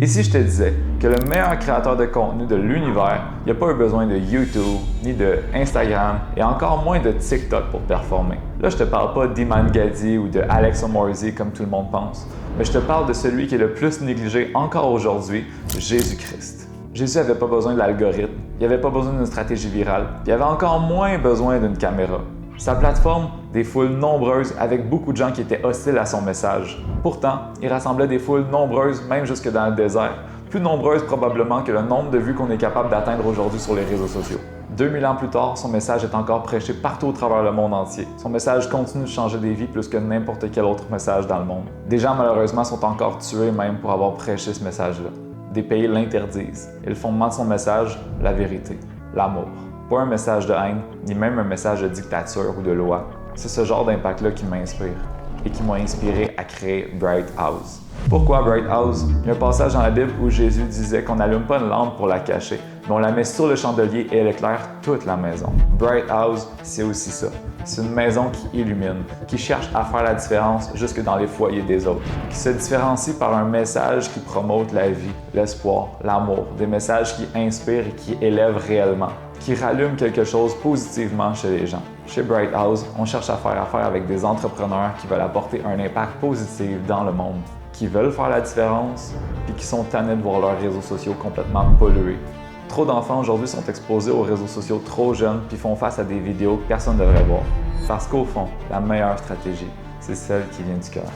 Et si je te disais que le meilleur créateur de contenu de l'univers, il n'a pas eu besoin de YouTube, ni de Instagram, et encore moins de TikTok pour performer. Là, je te parle pas d'Iman Gadi ou de Alex Hormozi comme tout le monde pense, mais je te parle de celui qui est le plus négligé encore aujourd'hui, Jésus-Christ. Jésus n'avait pas besoin de l'algorithme, il n'avait pas besoin d'une stratégie virale, il avait encore moins besoin d'une caméra. Sa plateforme, des foules nombreuses avec beaucoup de gens qui étaient hostiles à son message. Pourtant, il rassemblait des foules nombreuses même jusque dans le désert, plus nombreuses probablement que le nombre de vues qu'on est capable d'atteindre aujourd'hui sur les réseaux sociaux. 2000 ans plus tard, son message est encore prêché partout au travers le monde entier. Son message continue de changer des vies plus que n'importe quel autre message dans le monde. Des gens malheureusement sont encore tués même pour avoir prêché ce message-là. Des pays l'interdisent. Et le fondement de son message, la vérité, l'amour. Pas un message de haine, ni même un message de dictature ou de loi. C'est ce genre d'impact-là qui m'inspire et qui m'a inspiré à créer Bright House. Pourquoi Bright House? Il y a un passage dans la Bible où Jésus disait qu'on n'allume pas une lampe pour la cacher, mais on la met sur le chandelier et elle éclaire toute la maison. Bright House, c'est aussi ça. C'est une maison qui illumine, qui cherche à faire la différence jusque dans les foyers des autres, qui se différencie par un message qui promote la vie, l'espoir, l'amour, des messages qui inspirent et qui élèvent réellement, qui rallument quelque chose positivement chez les gens. Chez Bright House, on cherche à faire affaire avec des entrepreneurs qui veulent apporter un impact positif dans le monde, qui veulent faire la différence et qui sont tannés de voir leurs réseaux sociaux complètement pollués. Trop d'enfants aujourd'hui sont exposés aux réseaux sociaux trop jeunes puis font face à des vidéos que personne ne devrait voir. Parce qu'au fond, la meilleure stratégie, c'est celle qui vient du cœur.